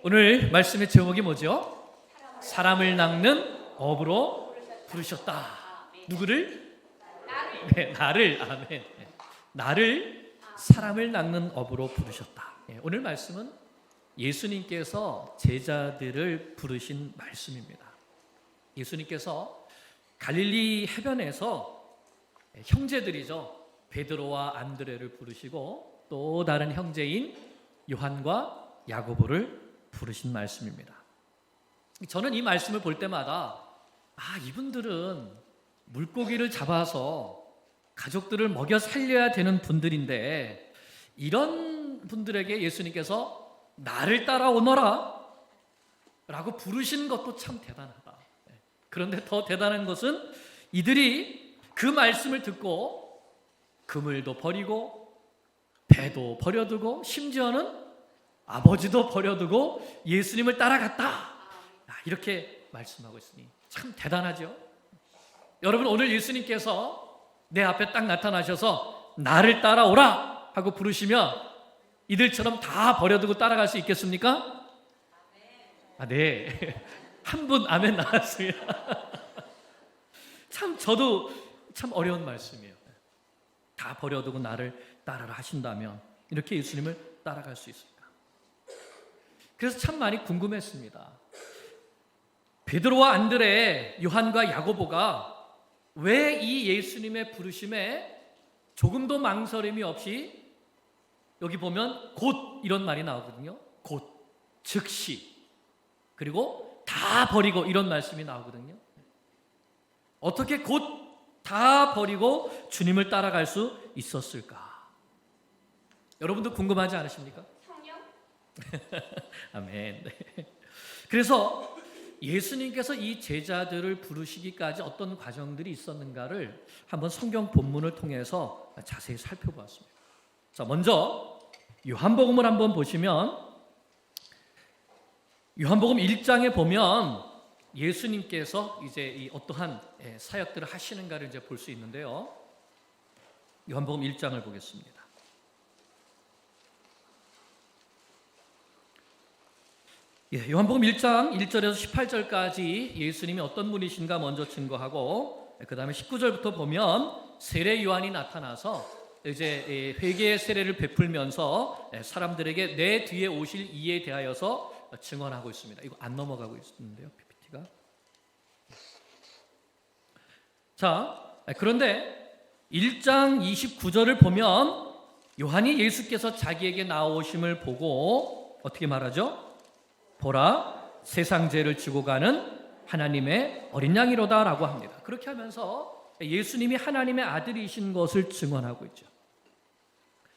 오늘 말씀의 제목이 뭐죠? 사람을 낚는 업으로 부르셨다. 누구를? 네, 나를. 아멘. 네, 나를 사람을 낚는 업으로 부르셨다. 네, 오늘 말씀은 예수님께서 제자들을 부르신 말씀입니다. 예수님께서 갈릴리 해변에서 형제들이죠, 베드로와 안드레를 부르시고 또 다른 형제인 요한과 야고보를 부르신 말씀입니다. 저는 이 말씀을 볼 때마다 이분들은 물고기를 잡아서 가족들을 먹여 살려야 되는 분들인데 이런 분들에게 예수님께서 나를 따라오너라 라고 부르신 것도 참 대단하다. 그런데 더 대단한 것은 이들이 그 말씀을 듣고 그물도 버리고 배도 버려두고 심지어는 아버지도 버려두고 예수님을 따라갔다. 이렇게 말씀하고 있으니 참 대단하죠. 여러분, 오늘 예수님께서 내 앞에 딱 나타나셔서 나를 따라오라 하고 부르시면 이들처럼 다 버려두고 따라갈 수 있겠습니까? 네. 한 분 아멘 나왔습니다. 참 저도 참 어려운 말씀이에요. 다 버려두고 나를 따라라 하신다면 이렇게 예수님을 따라갈 수 있을까? 그래서 참 많이 궁금했습니다. 베드로와 안드레, 요한과 야고보가 왜 이 예수님의 부르심에 조금도 망설임이 없이, 여기 보면 곧 이런 말이 나오거든요. 곧, 즉시, 그리고 다 버리고 이런 말씀이 나오거든요. 어떻게 곧 다 버리고 주님을 따라갈 수 있었을까? 여러분도 궁금하지 않으십니까? 아멘. 네. 그래서 예수님께서 이 제자들을 부르시기까지 어떤 과정들이 있었는가를 한번 성경 본문을 통해서 자세히 살펴보았습니다. 자, 먼저 요한복음을 한번 보시면 요한복음 1장에 보면 예수님께서 이제 이 어떠한 사역들을 하시는가를 이제 볼 수 있는데요. 요한복음 1장을 보겠습니다. 요한복음 1장 1절에서 18절까지 예수님이 어떤 분이신가 먼저 증거하고, 그 다음에 19절부터 보면 세례 요한이 나타나서 이제 회개의 세례를 베풀면서 사람들에게 내 뒤에 오실 이에 대하여서 증언하고 있습니다. 이거 안 넘어가고 있는데요, PPT가. 자, 그런데 1장 29절을 보면 요한이 예수께서 자기에게 나오심을 보고 어떻게 말하죠? 보라, 세상 죄를 지고 가는 하나님의 어린 양이로다 라고 합니다. 그렇게 하면서 예수님이 하나님의 아들이신 것을 증언하고 있죠.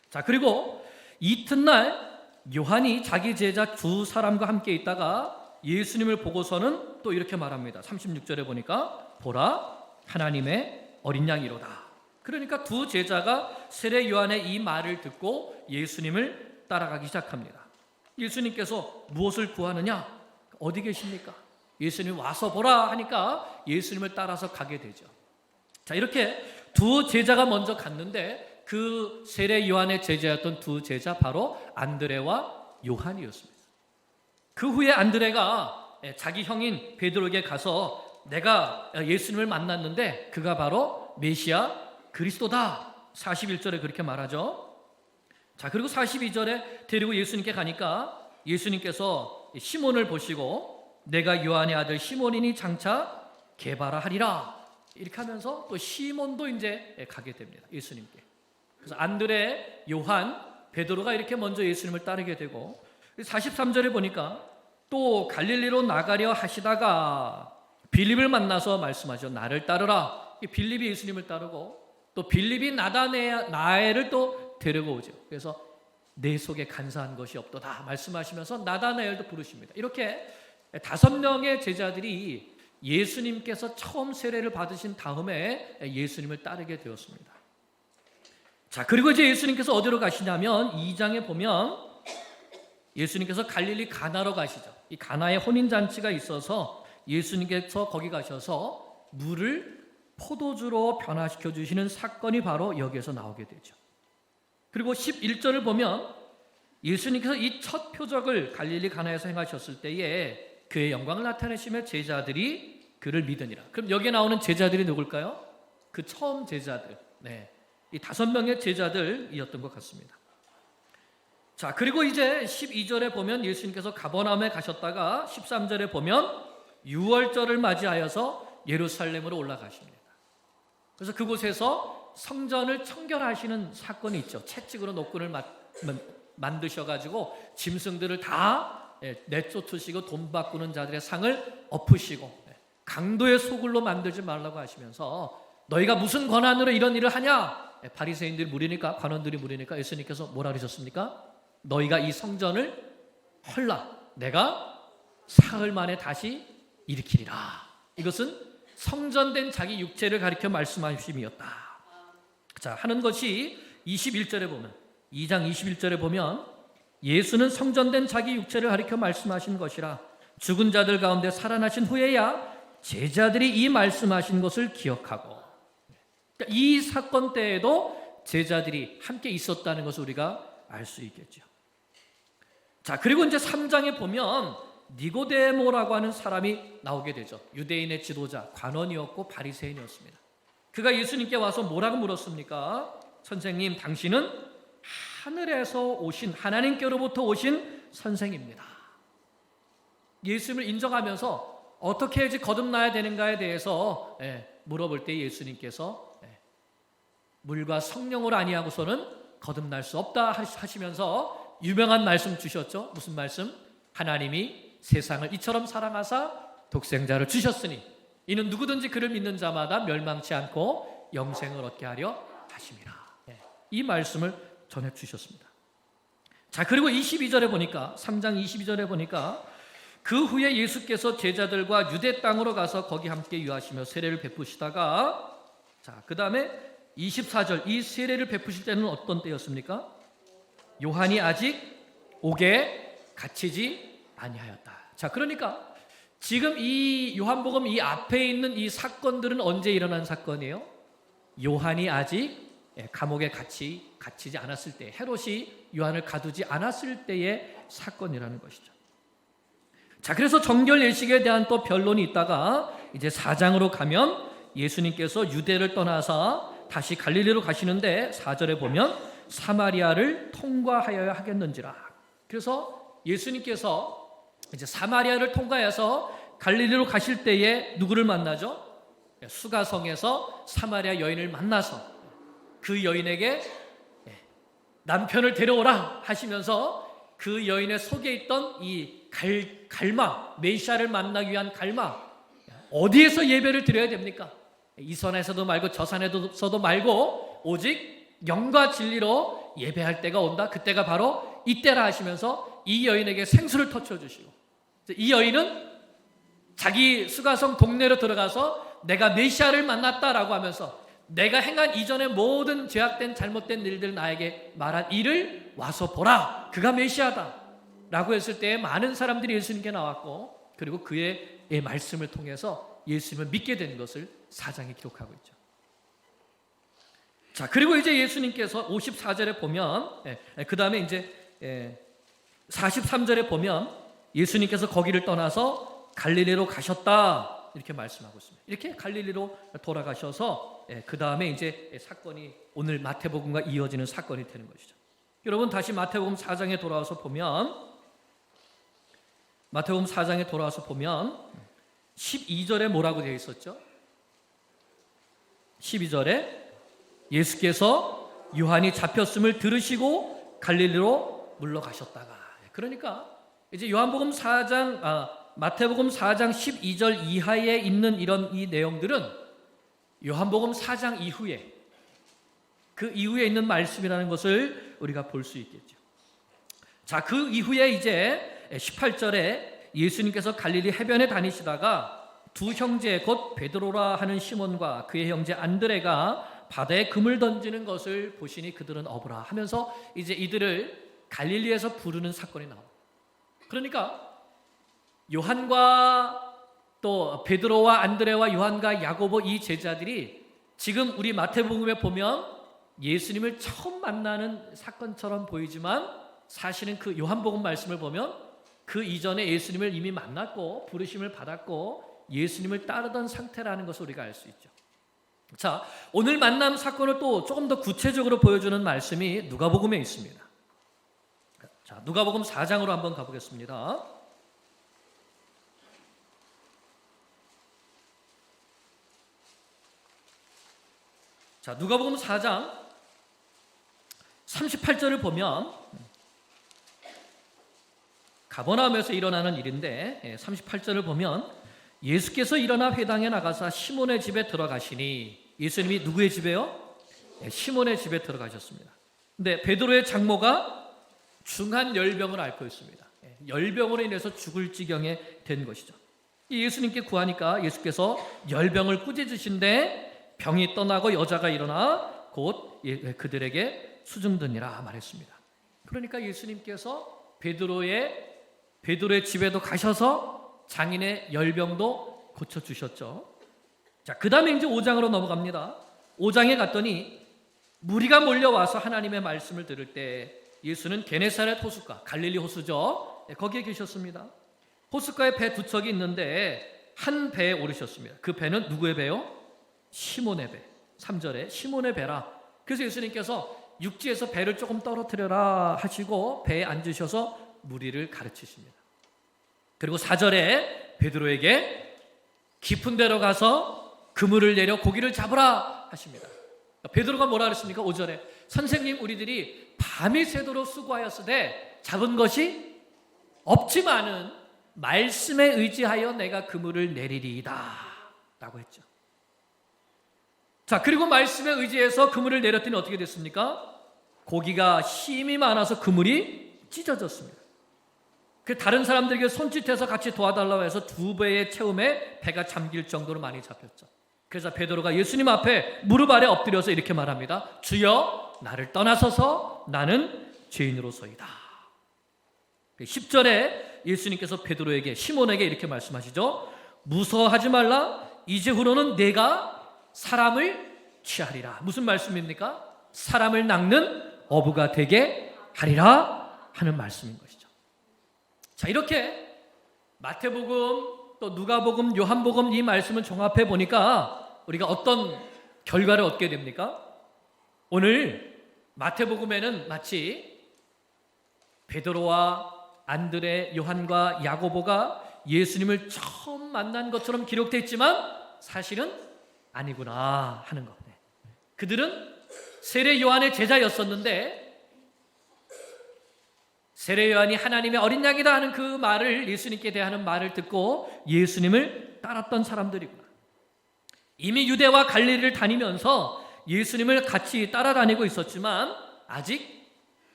자, 그리고 이튿날 요한이 자기 제자 두 사람과 함께 있다가 예수님을 보고서는 또 이렇게 말합니다. 36절에 보니까 보라, 하나님의 어린 양이로다. 그러니까 두 제자가 세례 요한의 이 말을 듣고 예수님을 따라가기 시작합니다. 예수님께서 무엇을 구하느냐? 어디 계십니까? 예수님 와서 보라 하니까 예수님을 따라서 가게 되죠. 자, 이렇게 두 제자가 먼저 갔는데 그 세례 요한의 제자였던 두 제자, 바로 안드레와 요한이었습니다. 그 후에 안드레가 자기 형인 베드로에게 가서 내가 예수님을 만났는데 그가 바로 메시아 그리스도다. 41절에 그렇게 말하죠. 자, 그리고 42절에 데리고 예수님께 가니까 예수님께서 시몬을 보시고 내가 요한의 아들 시몬이니 장차 게바라 하리라. 이렇게 하면서 또 시몬도 이제 가게 됩니다. 예수님께. 그래서 안드레, 요한, 베드로가 이렇게 먼저 예수님을 따르게 되고, 43절에 보니까 또 갈릴리로 나가려 하시다가 빌립을 만나서 말씀하죠. 나를 따르라. 빌립이 예수님을 따르고 또 빌립이 나다나엘을 또 데리고 오죠. 그래서 내 속에 간사한 것이 없도다 말씀하시면서 나다나엘도 부르십니다. 이렇게 5명의 제자들이 예수님께서 처음 세례를 받으신 다음에 예수님을 따르게 되었습니다. 자, 그리고 이제 예수님께서 어디로 가시냐면 2장에 보면 예수님께서 갈릴리 가나로 가시죠. 이 가나에 혼인잔치가 있어서 예수님께서 거기 가셔서 물을 포도주로 변화시켜 주시는 사건이 바로 여기에서 나오게 되죠. 그리고 11절을 보면 예수님께서 이 첫 표적을 갈릴리 가나에서 행하셨을 때에 그의 영광을 나타내시며 제자들이 그를 믿으니라. 그럼 여기에 나오는 제자들이 누굴까요? 그 처음 제자들, 이 5명의 제자들이었던 것 같습니다. 자, 그리고 이제 12절에 보면 예수님께서 가버나움에 가셨다가 13절에 보면 유월절을 맞이하여서 예루살렘으로 올라가십니다. 그래서 그곳에서 성전을 청결하시는 사건이 있죠. 채찍으로 노끈을 만드셔가지고 짐승들을 다 내쫓으시고 돈 바꾸는 자들의 상을 엎으시고 강도의 소굴로 만들지 말라고 하시면서 너희가 무슨 권한으로 이런 일을 하냐? 바리새인들이 무리니까, 관원들이 무리니까 예수님께서 뭐라 그러셨습니까? 너희가 이 성전을 헐라 내가 사흘 만에 다시 일으키리라. 이것은 성전된 자기 육체를 가리켜 말씀하심이었다. 자, 하는 것이 21절에 보면, 2장 21절에 보면 예수는 성전된 자기 육체를 가리켜 말씀하신 것이라 죽은 자들 가운데 살아나신 후에야 제자들이 이 말씀하신 것을 기억하고, 그러니까 이 사건 때에도 제자들이 함께 있었다는 것을 우리가 알 수 있겠죠. 자, 그리고 이제 3장에 보면 니고데모라고 하는 사람이 나오게 되죠. 유대인의 지도자, 관원이었고 바리새인이었습니다. 그가 예수님께 와서 뭐라고 물었습니까? 선생님, 당신은 하늘에서 오신, 하나님께로부터 오신 선생입니다. 예수님을 인정하면서 어떻게 해야지 거듭나야 되는가에 대해서 물어볼 때 예수님께서 물과 성령으로 아니하고서는 거듭날 수 없다 하시면서 유명한 말씀 주셨죠. 무슨 말씀? 하나님이 세상을 이처럼 사랑하사 독생자를 주셨으니 이는 누구든지 그를 믿는 자마다 멸망치 않고 영생을 얻게 하려 하심이라. 이 말씀을 전해 주셨습니다. 자, 그리고 22절에 보니까, 3장 22절에 보니까 그 후에 예수께서 제자들과 유대 땅으로 가서 거기 함께 유하시며 세례를 베푸시다가, 자, 그 다음에 24절, 이 세례를 베푸실 때는 어떤 때였습니까? 요한이 아직 옥에 갇히지 아니하였다. 자, 그러니까 지금 이 요한복음 이 앞에 있는 이 사건들은 언제 일어난 사건이에요? 요한이 아직 감옥에 갇히지 않았을 때, 헤롯이 요한을 가두지 않았을 때의 사건이라는 것이죠. 자, 그래서 정결 예식에 대한 또 변론이 있다가 이제 4장으로 가면 예수님께서 유대를 떠나서 다시 갈릴리로 가시는데 4절에 보면 사마리아를 통과하여야 하겠는지라. 그래서 예수님께서 이제 사마리아를 통과해서 갈릴리로 가실 때에 누구를 만나죠? 수가성에서 사마리아 여인을 만나서 그 여인에게 남편을 데려오라 하시면서 그 여인의 속에 있던 이 갈망, 메시아를 만나기 위한 갈망, 어디에서 예배를 드려야 됩니까? 이 산에서도 말고 저 산에서도 말고 오직 영과 진리로 예배할 때가 온다. 그때가 바로 이때라 하시면서 이 여인에게 생수를 터쳐주시고, 이 여인은 자기 수가성 동네로 들어가서 내가 메시아를 만났다라고 하면서 내가 행한 이전의 모든 죄악된 잘못된 일들 나에게 말한 일을 와서 보라. 그가 메시아다 라고 했을 때 많은 사람들이 예수님께 나왔고, 그리고 그의 말씀을 통해서 예수님을 믿게 된 것을 4장에 기록하고 있죠. 자, 그리고 이제 예수님께서 54절에 보면, 그 다음에 이제 43절에 보면 예수님께서 거기를 떠나서 갈릴리로 가셨다 이렇게 말씀하고 있습니다. 이렇게 갈릴리로 돌아가셔서 그 다음에 이제 사건이 오늘 마태복음과 이어지는 사건이 되는 것이죠. 여러분, 다시 마태복음 4장에 돌아와서 보면, 마태복음 4장에 돌아와서 보면 12절에 뭐라고 되어 있었죠? 12절에 예수께서 요한이 잡혔음을 들으시고 갈릴리로 물러가셨다가, 그러니까 이제 요한복음 4장, 마태복음 4장 12절 이하에 있는 이 내용들은 요한복음 4장 이후에, 그 이후에 있는 말씀이라는 것을 우리가 볼 수 있겠죠. 자, 그 이후에 이제 18절에 예수님께서 갈릴리 해변에 다니시다가 두 형제 곧 베드로라 하는 시몬과 그의 형제 안드레가 바다에 금을 던지는 것을 보시니 그들은 어부라 하면서 이제 이들을 갈릴리에서 부르는 사건이 나옵니다. 그러니까 요한과 또 베드로와 안드레와 요한과 야고보 이 제자들이 지금 우리 마태복음에 보면 예수님을 처음 만나는 사건처럼 보이지만 사실은 그 요한복음 말씀을 보면 그 이전에 예수님을 이미 만났고 부르심을 받았고 예수님을 따르던 상태라는 것을 우리가 알 수 있죠. 자, 오늘 만남 사건을 또 조금 더 구체적으로 보여주는 말씀이 누가복음에 있습니다. 자, 누가복음 4장으로 한번 가보겠습니다. 자, 누가복음 4장 38절을 보면 가버나움에서 일어나는 일인데 38절을 보면 예수께서 일어나 회당에 나가사 시몬의 집에 들어가시니, 예수님이 누구의 집에요? 시몬의 집에 들어가셨습니다. 근데 베드로의 장모가 중한 열병을 앓고 있습니다. 열병으로 인해서 죽을 지경에 된 것이죠. 예수님께 구하니까 예수께서 열병을 꾸짖으신데 병이 떠나고 여자가 일어나 곧 그들에게 수증드니라 말했습니다. 그러니까 예수님께서 베드로의 집에도 가셔서 장인의 열병도 고쳐주셨죠. 자, 그 다음에 이제 5장으로 넘어갑니다. 5장에 갔더니 무리가 몰려와서 하나님의 말씀을 들을 때 예수는 게네사렛 호숫가, 갈릴리 호수죠. 거기에 계셨습니다. 호숫가에 배 두 척이 있는데 한 배에 오르셨습니다. 그 배는 누구의 배요? 시몬의 배. 3절에 시몬의 배라. 그래서 예수님께서 육지에서 배를 조금 떨어뜨려라 하시고 배에 앉으셔서 무리를 가르치십니다. 그리고 4절에 베드로에게 깊은 데로 가서 그물을 내려 고기를 잡으라 하십니다. 베드로가 뭐라 그랬습니까? 5절에 선생님, 우리들이 밤이 새도록 수고하였으되 잡은 것이 없지만은 말씀에 의지하여 내가 그물을 내리리이다 라고 했죠. 자, 그리고 말씀에 의지해서 그물을 내렸더니 어떻게 됐습니까? 고기가 힘이 많아서 그물이 찢어졌습니다. 그 다른 사람들에게 손짓해서 같이 도와달라고 해서 2배의 채움에 배가 잠길 정도로 많이 잡혔죠. 그래서 베드로가 예수님 앞에 무릎 아래 엎드려서 이렇게 말합니다. 주여, 나를 떠나소서, 나는 죄인으로소이다. 10절에 예수님께서 베드로에게, 시몬에게 이렇게 말씀하시죠. 무서워하지 말라. 이제 후로는 내가 사람을 취하리라. 무슨 말씀입니까? 사람을 낚는 어부가 되게 하리라 하는 말씀인 것이죠. 자, 이렇게 마태복음, 또 누가복음, 요한복음 이 말씀을 종합해 보니까 우리가 어떤 결과를 얻게 됩니까? 오늘 마태복음에는 마치 베드로와 안드레, 요한과 야고보가 예수님을 처음 만난 것처럼 기록되어 있지만 사실은 아니구나 하는 것. 그들은 세례 요한의 제자였었는데 세례 요한이 하나님의 어린 양이다 하는 그 말을, 예수님께 대하는 말을 듣고 예수님을 따랐던 사람들이구나. 이미 유대와 갈릴리를 다니면서 예수님을 같이 따라다니고 있었지만 아직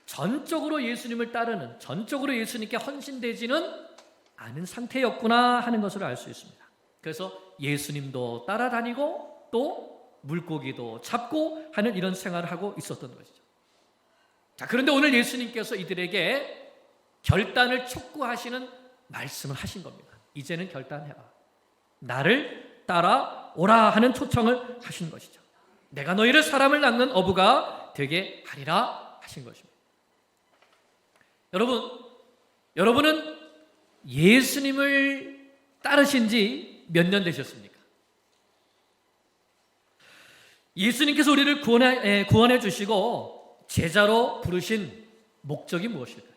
전적으로 예수님을 따르는, 전적으로 예수님께 헌신되지는 않은 상태였구나 하는 것을 알 수 있습니다. 그래서 예수님도 따라다니고 또 물고기도 잡고 하는 이런 생활을 하고 있었던 것이죠. 자, 그런데 오늘 예수님께서 이들에게 결단을 촉구하시는 말씀을 하신 겁니다. 이제는 결단해라. 나를 따라오라 하는 초청을 하신 것이죠. 내가 너희를 사람을 낚는 어부가 되게 하리라 하신 것입니다. 여러분은 예수님을 따르신 지 몇 년 되셨습니까? 예수님께서 우리를 구원해 주시고 제자로 부르신 목적이 무엇일까요?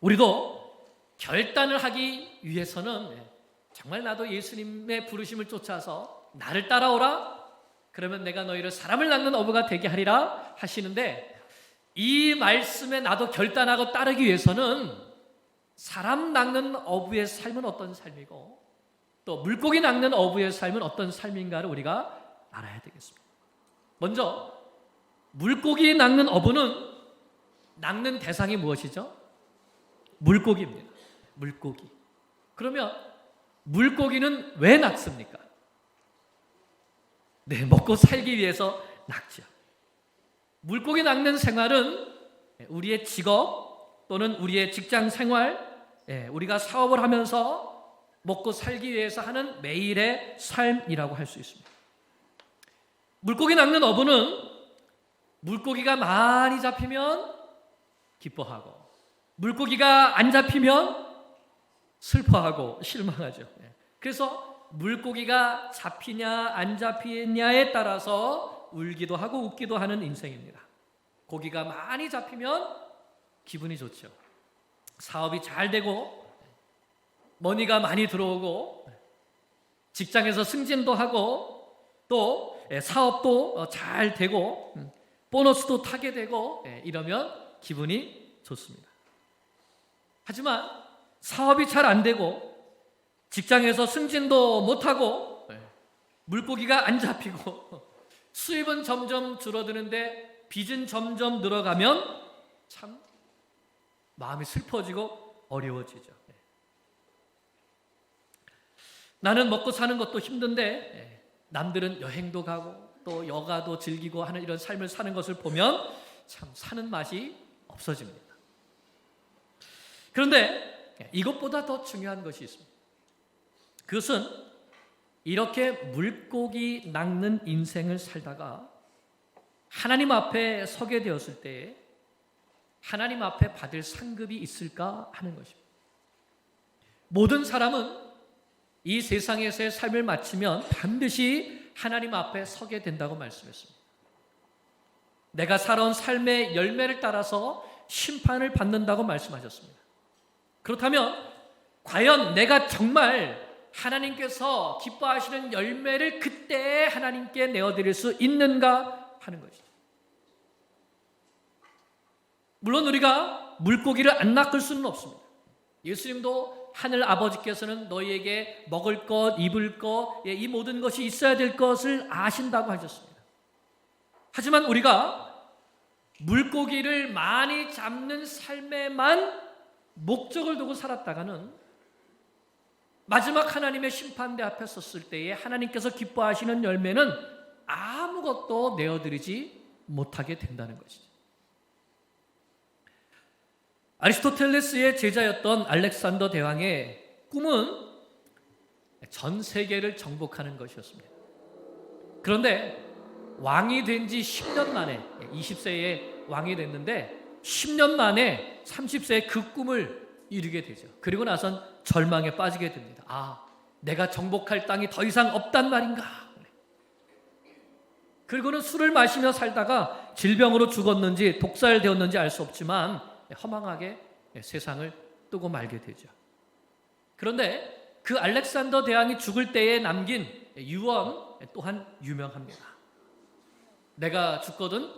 우리도 결단을 하기 위해서는 정말 나도 예수님의 부르심을 쫓아서 나를 따라오라, 그러면 내가 너희를 사람을 낚는 어부가 되게 하리라 하시는데, 이 말씀에 나도 결단하고 따르기 위해서는 사람 낚는 어부의 삶은 어떤 삶이고 또 물고기 낚는 어부의 삶은 어떤 삶인가를 우리가 알아야 되겠습니다. 먼저 물고기 낚는 어부는 낚는 대상이 무엇이죠? 물고기입니다. 물고기. 그러면 물고기는 왜 낚습니까? 네, 먹고 살기 위해서 낚죠. 물고기 낚는 생활은 우리의 직업 또는 우리의 직장 생활, 우리가 사업을 하면서 먹고 살기 위해서 하는 매일의 삶이라고 할 수 있습니다. 물고기 낚는 어부는 물고기가 많이 잡히면 기뻐하고, 물고기가 안 잡히면 슬퍼하고 실망하죠. 그래서 물고기가 잡히냐 안 잡히냐에 따라서 울기도 하고 웃기도 하는 인생입니다. 고기가 많이 잡히면 기분이 좋죠. 사업이 잘 되고 머니가 많이 들어오고 직장에서 승진도 하고 또 사업도 잘 되고 보너스도 타게 되고 이러면 기분이 좋습니다. 하지만 사업이 잘 안 되고 직장에서 승진도 못하고 물고기가 안 잡히고 수입은 점점 줄어드는데 빚은 점점 늘어가면 참 마음이 슬퍼지고 어려워지죠. 나는 먹고 사는 것도 힘든데 남들은 여행도 가고 또 여가도 즐기고 하는 이런 삶을 사는 것을 보면 참 사는 맛이 없어집니다. 그런데 이것보다 더 중요한 것이 있습니다. 그것은 이렇게 물고기 낚는 인생을 살다가 하나님 앞에 서게 되었을 때 하나님 앞에 받을 상급이 있을까 하는 것입니다. 모든 사람은 이 세상에서의 삶을 마치면 반드시 하나님 앞에 서게 된다고 말씀했습니다. 내가 살아온 삶의 열매를 따라서 심판을 받는다고 말씀하셨습니다. 그렇다면 과연 내가 정말 하나님께서 기뻐하시는 열매를 그때 하나님께 내어드릴 수 있는가 하는 것이죠. 물론 우리가 물고기를 안 낚을 수는 없습니다. 예수님도 하늘 아버지께서는 너희에게 먹을 것, 입을 것, 이 모든 것이 있어야 될 것을 아신다고 하셨습니다. 하지만 우리가 물고기를 많이 잡는 삶에만 목적을 두고 살았다가는 마지막 하나님의 심판대 앞에 섰을 때에 하나님께서 기뻐하시는 열매는 아무것도 내어드리지 못하게 된다는 것이죠. 아리스토텔레스의 제자였던 알렉산더 대왕의 꿈은 전 세계를 정복하는 것이었습니다. 그런데 왕이 된 지 10년 만에 20세에 왕이 됐는데 10년 만에 30세에 그 꿈을 이루게 되죠. 그리고 나선 절망에 빠지게 됩니다. 아, 내가 정복할 땅이 더 이상 없단 말인가? 그리고는 술을 마시며 살다가 질병으로 죽었는지 독살되었는지 알 수 없지만 허망하게 세상을 뜨고 말게 되죠. 그런데 그 알렉산더 대왕이 죽을 때에 남긴 유언 또한 유명합니다. 내가 죽거든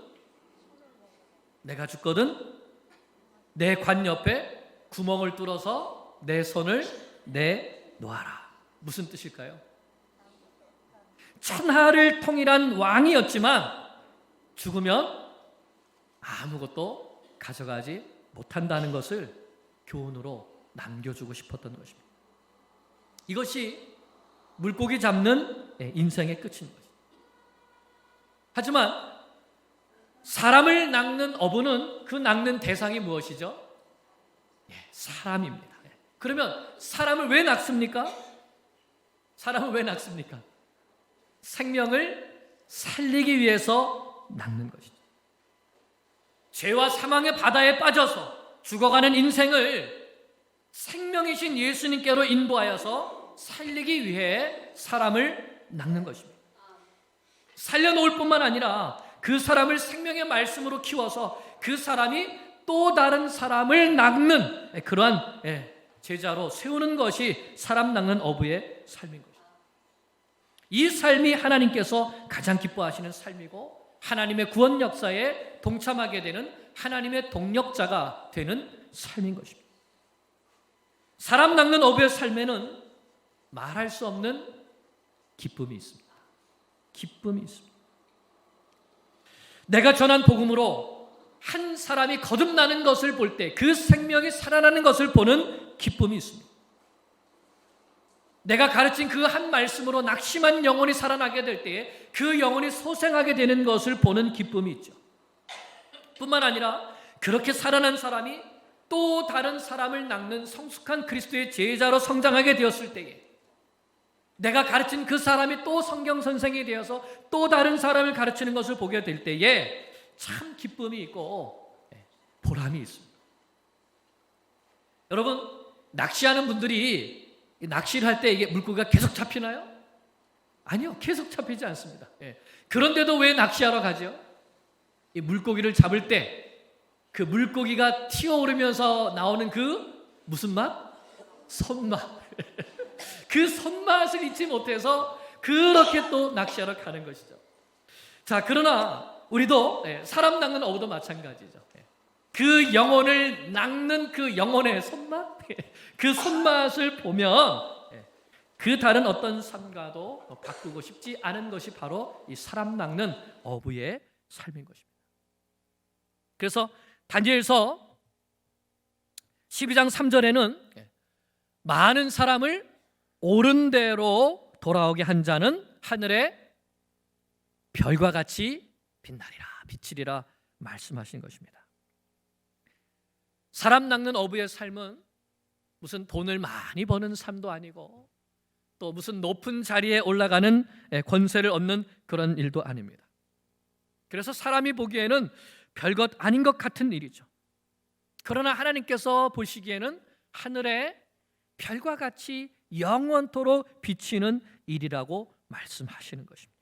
내 관 옆에 구멍을 뚫어서 내 손을 내놓아라. 무슨 뜻일까요? 천하를 통일한 왕이었지만 죽으면 아무것도 가져가지 못한다는 것을 교훈으로 남겨주고 싶었던 것입니다. 이것이 물고기 잡는 인생의 끝인 것입니다. 하지만 사람을 낚는 어부는 그 낚는 대상이 무엇이죠? 사람입니다. 그러면 사람을 왜 낚습니까? 사람을 왜 낚습니까? 생명을 살리기 위해서 낚는 것이죠. 죄와 사망의 바다에 빠져서 죽어가는 인생을 생명이신 예수님께로 인도하여서 살리기 위해 사람을 낚는 것입니다. 살려놓을 뿐만 아니라 그 사람을 생명의 말씀으로 키워서 그 사람이 또 다른 사람을 낚는 그러한 제자로 세우는 것이 사람 낚는 어부의 삶인 것입니다. 이 삶이 하나님께서 가장 기뻐하시는 삶이고 하나님의 구원 역사에 동참하게 되는 하나님의 동력자가 되는 삶인 것입니다. 사람 낚는 어부의 삶에는 말할 수 없는 기쁨이 있습니다. 기쁨이 있습니다. 내가 전한 복음으로 한 사람이 거듭나는 것을 볼 때 그 생명이 살아나는 것을 보는 기쁨이 있습니다. 내가 가르친 그 한 말씀으로 낙심한 영혼이 살아나게 될 때에 그 영혼이 소생하게 되는 것을 보는 기쁨이 있죠. 뿐만 아니라 그렇게 살아난 사람이 또 다른 사람을 낚는 성숙한 그리스도의 제자로 성장하게 되었을 때에 내가 가르친 그 사람이 또 성경 선생이 되어서 또 다른 사람을 가르치는 것을 보게 될 때에 참 기쁨이 있고 보람이 있습니다. 여러분, 낚시하는 분들이 낚시를 할 때 이게 물고기가 계속 잡히나요? 아니요, 계속 잡히지 않습니다. 그런데도 왜 낚시하러 가죠? 이 물고기를 잡을 때 그 물고기가 튀어오르면서 나오는 그 무슨 맛? 손맛. 그 손맛을 잊지 못해서 그렇게 또 낚시하러 가는 것이죠. 자, 그러나 우리도 사람 낚는 어부도 마찬가지죠. 그 영혼을 낚는 그 영혼의 손맛, 그 손맛을 보면 그 다른 어떤 삶과도 바꾸고 싶지 않은 것이 바로 이 사람 낚는 어부의 삶인 것입니다. 그래서 다니엘서 12장 3절에는 많은 사람을 옳은 대로 돌아오게 한 자는 하늘의 별과 같이 빛나리라, 비치리라 말씀하신 것입니다. 사람 낚는 어부의 삶은 무슨 돈을 많이 버는 삶도 아니고 또 무슨 높은 자리에 올라가는 권세를 얻는 그런 일도 아닙니다. 그래서 사람이 보기에는 별것 아닌 것 같은 일이죠. 그러나 하나님께서 보시기에는 하늘의 별과 같이 영원토록 비치는 일이라고 말씀하시는 것입니다.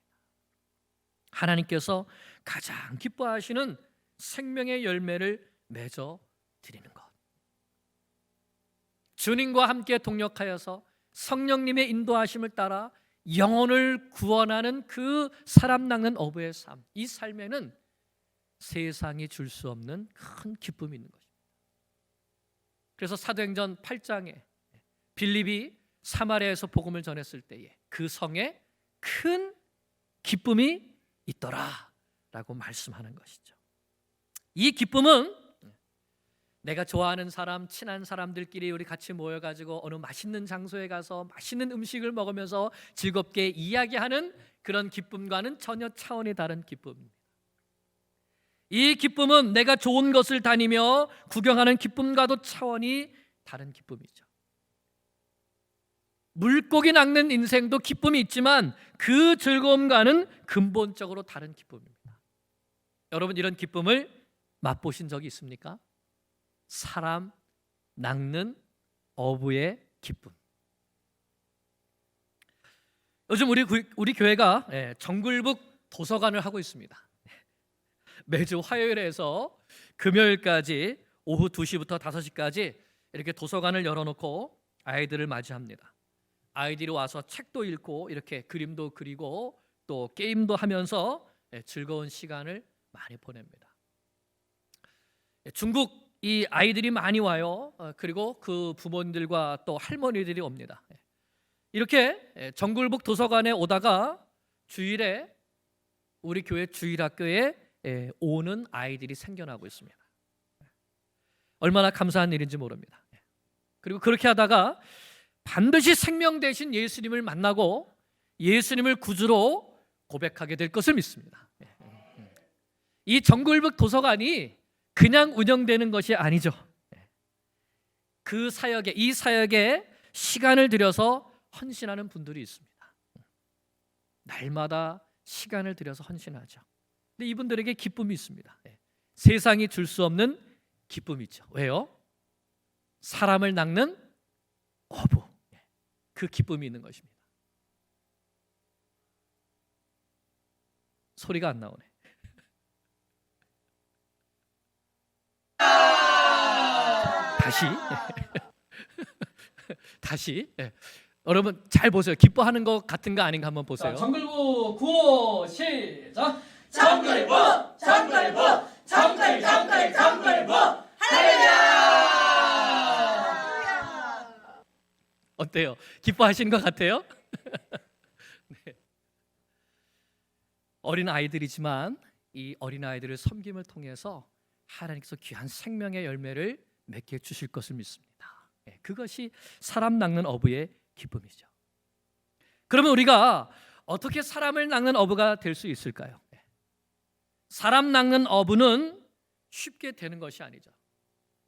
하나님께서 가장 기뻐하시는 생명의 열매를 맺어 드리는 것, 주님과 함께 동역하여서 성령님의 인도하심을 따라 영혼을 구원하는 그 사람 낚는 어부의 삶, 이 삶에는 세상이 줄 수 없는 큰 기쁨이 있는 것입니다. 그래서 사도행전 8장에 빌립이 사마리아에서 복음을 전했을 때에 그 성에 큰 기쁨이 있더라 라고 말씀하는 것이죠. 이 기쁨은 내가 좋아하는 사람, 친한 사람들끼리 우리 같이 모여가지고 어느 맛있는 장소에 가서 맛있는 음식을 먹으면서 즐겁게 이야기하는 그런 기쁨과는 전혀 차원이 다른 기쁨입니다. 이 기쁨은 내가 좋은 것을 다니며 구경하는 기쁨과도 차원이 다른 기쁨이죠. 물고기 낚는 인생도 기쁨이 있지만 그 즐거움과는 근본적으로 다른 기쁨입니다. 여러분, 이런 기쁨을 맛보신 적이 있습니까? 사람 낚는 어부의 기쁨. 요즘 우리 교회가 정글북 도서관을 하고 있습니다. 매주 화요일에서 금요일까지 오후 2시부터 5시까지 이렇게 도서관을 열어놓고 아이들을 맞이합니다. 아이들이 와서 책도 읽고 이렇게 그림도 그리고 또 게임도 하면서 즐거운 시간을 많이 보냅니다. 중국 이 아이들이 많이 와요. 그리고 그 부모님들과 또 할머니들이 옵니다. 이렇게 정글북 도서관에 오다가 주일에 우리 교회 주일학교에 오는 아이들이 생겨나고 있습니다. 얼마나 감사한 일인지 모릅니다. 그리고 그렇게 하다가 반드시 생명 되신 예수님을 만나고 예수님을 구주로 고백하게 될 것을 믿습니다. 이 정글북 도서관이 그냥 운영되는 것이 아니죠. 이 사역에 시간을 들여서 헌신하는 분들이 있습니다. 날마다 시간을 들여서 헌신하죠. 근데 이분들에게 기쁨이 있습니다. 세상이 줄 수 없는 기쁨이 있죠. 왜요? 사람을 낚는 어부, 그 기쁨이 있는 것입니다. 소리가 안 나오네. 다시 여러분 잘 보세요. 기뻐하는 것 같은가 아닌가 한번 보세요. 정글부 구호 시작. 정글부 정글부 할렐루야. 어때요? 기뻐하시는 것 같아요? 네. 어린 아이들이지만 이 어린 아이들을 섬김을 통해서 하나님께서 귀한 생명의 열매를 맺게 주실 것을 믿습니다. 그것이 사람 낚는 어부의 기쁨이죠. 그러면 우리가 어떻게 사람을 낚는 어부가 될 수 있을까요? 사람 낚는 어부는 쉽게 되는 것이 아니죠.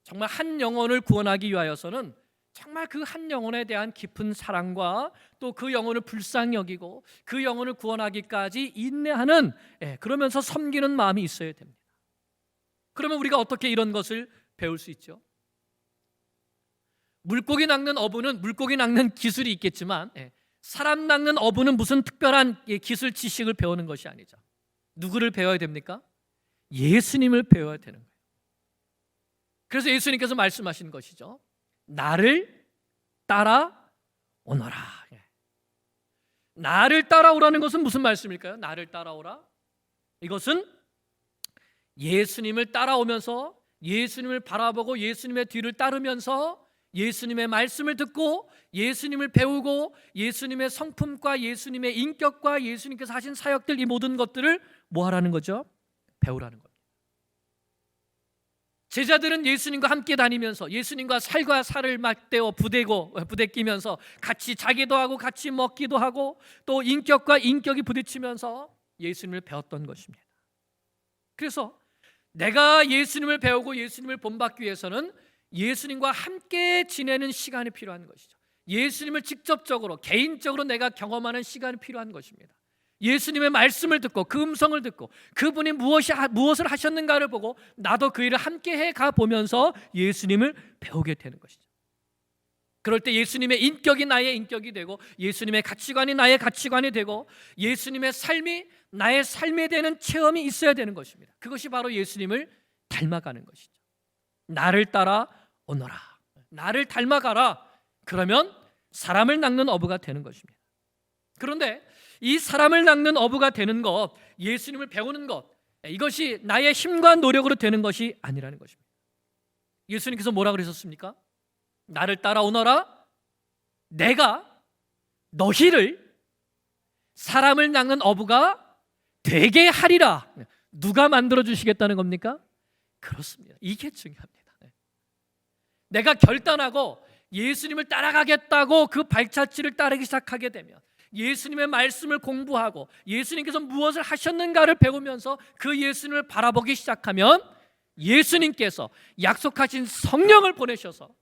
정말 한 영혼을 구원하기 위하여서는 정말 그 한 영혼에 대한 깊은 사랑과 또 그 영혼을 불쌍히 여기고 그 영혼을 구원하기까지 인내하는, 그러면서 섬기는 마음이 있어야 됩니다. 그러면 우리가 어떻게 이런 것을 배울 수 있죠? 물고기 낚는 어부는 물고기 낚는 기술이 있겠지만 사람 낚는 어부는 무슨 특별한 기술 지식을 배우는 것이 아니죠. 누구를 배워야 됩니까? 예수님을 배워야 되는 거예요. 그래서 예수님께서 말씀하신 것이죠. 나를 따라오너라. 나를 따라오라는 것은 무슨 말씀일까요? 나를 따라오라. 이것은 예수님을 따라오면서 예수님을 바라보고 예수님의 뒤를 따르면서 예수님의 말씀을 듣고 예수님을 배우고 예수님의 성품과 예수님의 인격과 예수님께서 하신 사역들, 이 모든 것들을 뭐 하라는 거죠? 배우라는 겁니다. 제자들은 예수님과 함께 다니면서 예수님과 살과 살을 맞대어 부대끼면서 같이 자기도 하고 같이 먹기도 하고 또 인격과 인격이 부딪히면서 예수님을 배웠던 것입니다. 그래서 내가 예수님을 배우고 예수님을 본받기 위해서는 예수님과 함께 지내는 시간이 필요한 것이죠. 예수님을 직접적으로 개인적으로 내가 경험하는 시간이 필요한 것입니다. 예수님의 말씀을 듣고 그 음성을 듣고 그분이 무엇을 하셨는가를 보고 나도 그 일을 함께 해가 보면서 예수님을 배우게 되는 것이죠. 그럴 때 예수님의 인격이 나의 인격이 되고 예수님의 가치관이 나의 가치관이 되고 예수님의 삶이 나의 삶에 대한 체험이 있어야 되는 것입니다. 그것이 바로 예수님을 닮아가는 것이죠. 나를 따라오너라. 나를 닮아가라. 그러면 사람을 낚는 어부가 되는 것입니다. 그런데 이 사람을 낚는 어부가 되는 것, 예수님을 배우는 것, 이것이 나의 힘과 노력으로 되는 것이 아니라는 것입니다. 예수님께서 뭐라 그러셨습니까? 나를 따라오너라. 내가 너희를 사람을 낚는 어부가 되게 하리라. 누가 만들어 주시겠다는 겁니까? 그렇습니다. 이게 중요합니다. 내가 결단하고 예수님을 따라가겠다고 그 발자취를 따르기 시작하게 되면 예수님의 말씀을 공부하고 예수님께서 무엇을 하셨는가를 배우면서 그 예수님을 바라보기 시작하면 예수님께서 약속하신 성령을 보내셔서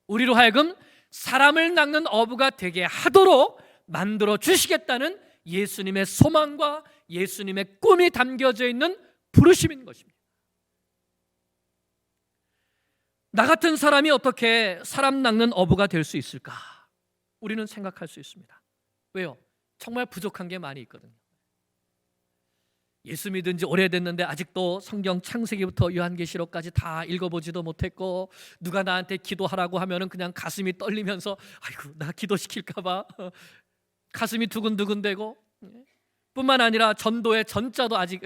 우리로 하여금 사람을 낚는 어부가 되게 하도록 만들어 주시겠다는 예수님의 소망과 예수님의 꿈이 담겨져 있는 부르심인 것입니다. 나 같은 사람이 어떻게 사람 낚는 어부가 될 수 있을까? 우리는 생각할 수 있습니다. 왜요? 정말 부족한 게 많이 있거든요. 예수 믿은 지 오래됐는데 아직도 성경 창세기부터 요한계시록까지 다 읽어보지도 못했고 누가 나한테 기도하라고 하면은 그냥 가슴이 떨리면서 아이고 나 기도시킬까 봐 가슴이 두근두근대고 뿐만 아니라 전도의 전자도 아직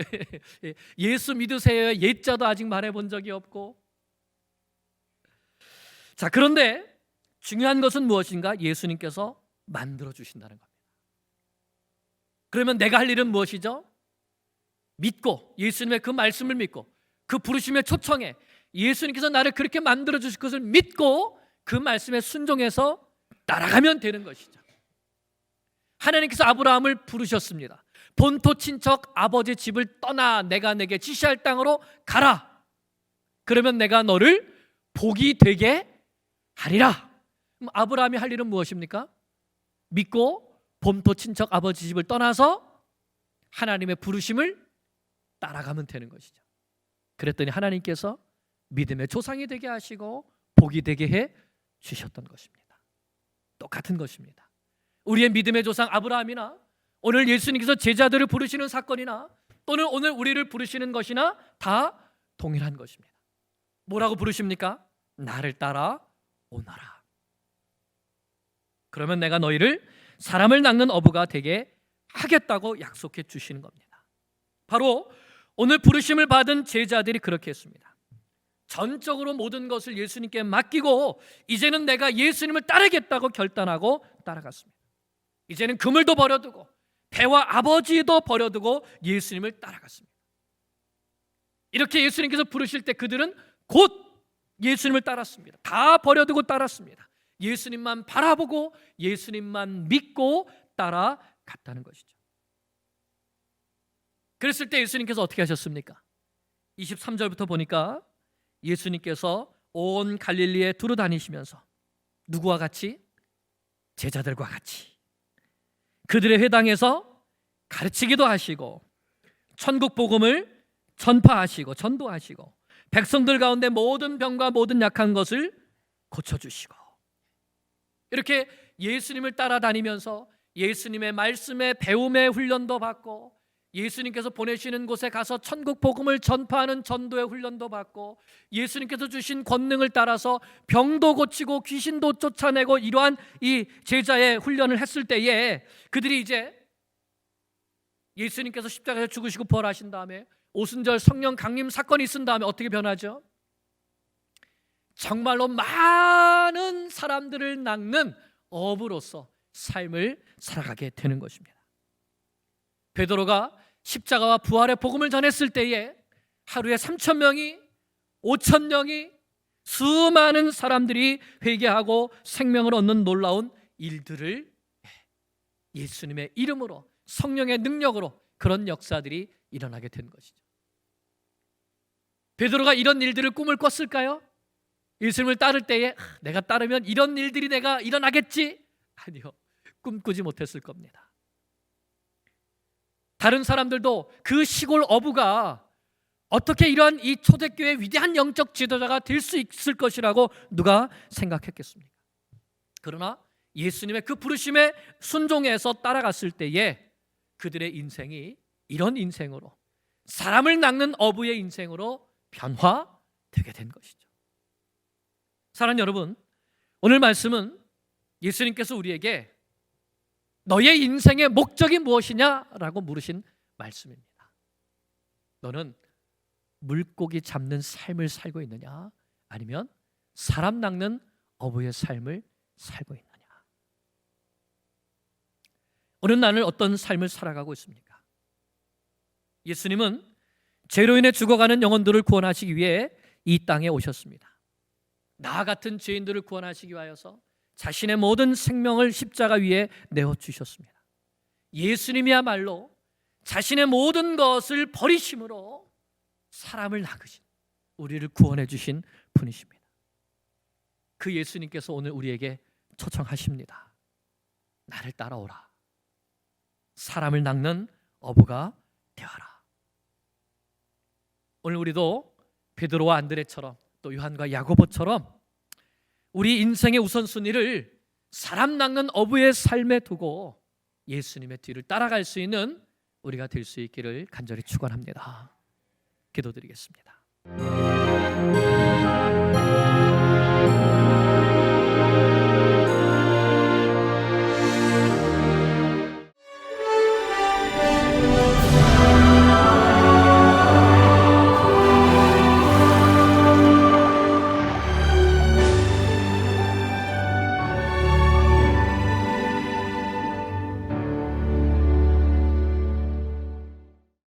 예수 믿으세요의 예자도 아직 말해본 적이 없고 자 그런데 중요한 것은 무엇인가? 예수님께서 만들어 주신다는 겁니다. 그러면 내가 할 일은 무엇이죠? 믿고 예수님의 그 말씀을 믿고 그 부르심의 초청에 예수님께서 나를 그렇게 만들어 주실 것을 믿고 그 말씀에 순종해서 따라가면 되는 것이죠. 하나님께서 아브라함을 부르셨습니다. 본토 친척 아버지 집을 떠나 내가 내게 지시할 땅으로 가라. 그러면 내가 너를 복이 되게 하리라. 그럼 아브라함이 할 일은 무엇입니까? 믿고 본토 친척 아버지 집을 떠나서 하나님의 부르심을 따라가면 되는 것이죠. 그랬더니 하나님께서 믿음의 조상이 되게 하시고 복이 되게 해 주셨던 것입니다. 똑같은 것입니다. 우리의 믿음의 조상 아브라함이나 오늘 예수님께서 제자들을 부르시는 사건이나 또는 오늘 우리를 부르시는 것이나 다 동일한 것입니다. 뭐라고 부르십니까? 나를 따라오너라. 그러면 내가 너희를 사람을 낚는 어부가 되게 하겠다고 약속해 주시는 겁니다. 바로 오늘 부르심을 받은 제자들이 그렇게 했습니다. 전적으로 모든 것을 예수님께 맡기고 이제는 내가 예수님을 따르겠다고 결단하고 따라갔습니다. 이제는 그물도 버려두고 배와 아버지도 버려두고 예수님을 따라갔습니다. 이렇게 예수님께서 부르실 때 그들은 곧 예수님을 따랐습니다. 다 버려두고 따랐습니다. 예수님만 바라보고 예수님만 믿고 따라갔다는 것이죠. 그랬을 때 예수님께서 어떻게 하셨습니까? 23절부터 보니까 예수님께서 온 갈릴리에 두루 다니시면서 누구와 같이? 제자들과 같이 그들의 회당에서 가르치기도 하시고 천국 복음을 전파하시고 전도하시고 백성들 가운데 모든 병과 모든 약한 것을 고쳐주시고, 이렇게 예수님을 따라다니면서 예수님의 말씀에 배움의 훈련도 받고, 예수님께서 보내시는 곳에 가서 천국 복음을 전파하는 전도의 훈련도 받고, 예수님께서 주신 권능을 따라서 병도 고치고 귀신도 쫓아내고, 이러한 이 제자의 훈련을 했을 때에 그들이 이제 예수님께서 십자가에서 죽으시고 부활하신 다음에 오순절 성령 강림 사건이 있은 다음에 어떻게 변하죠? 정말로 많은 사람들을 낚는 어부로서 삶을 살아가게 되는 것입니다. 베드로가 십자가와 부활의 복음을 전했을 때에 하루에 3,000명이 5,000명이 수많은 사람들이 회개하고 생명을 얻는 놀라운 일들을 예수님의 이름으로 성령의 능력으로 그런 역사들이 일어나게 된 것이죠. 베드로가 이런 일들을 꿈을 꿨을까요? 예수님을 따를 때에 내가 따르면 이런 일들이 내가 일어나겠지? 아니요, 꿈꾸지 못했을 겁니다. 다른 사람들도 그 시골 어부가 어떻게 이러한 이 초대교회의 위대한 영적 지도자가 될 수 있을 것이라고 누가 생각했겠습니까? 그러나 예수님의 그 부르심에 순종해서 따라갔을 때에 그들의 인생이 이런 인생으로, 사람을 낚는 어부의 인생으로 변화되게 된 것이죠. 사랑하는 여러분, 오늘 말씀은 예수님께서 우리에게 너의 인생의 목적이 무엇이냐라고 물으신 말씀입니다. 너는 물고기 잡는 삶을 살고 있느냐, 아니면 사람 낚는 어부의 삶을 살고 있느냐? 오늘 나는 어떤 삶을 살아가고 있습니까? 예수님은 죄로 인해 죽어가는 영혼들을 구원하시기 위해 이 땅에 오셨습니다. 나 같은 죄인들을 구원하시기 위하여서 자신의 모든 생명을 십자가 위에 내어주셨습니다. 예수님이야말로 자신의 모든 것을 버리심으로 사람을 낚으신, 우리를 구원해 주신 분이십니다. 그 예수님께서 오늘 우리에게 초청하십니다. 나를 따라오라. 사람을 낚는 어부가 되어라. 오늘 우리도 베드로와 안드레처럼, 또 요한과 야고보처럼 우리 인생의 우선순위를 사람 낚는 어부의 삶에 두고 예수님의 뒤를 따라갈 수 있는 우리가 될 수 있기를 간절히 축원합니다. 기도드리겠습니다.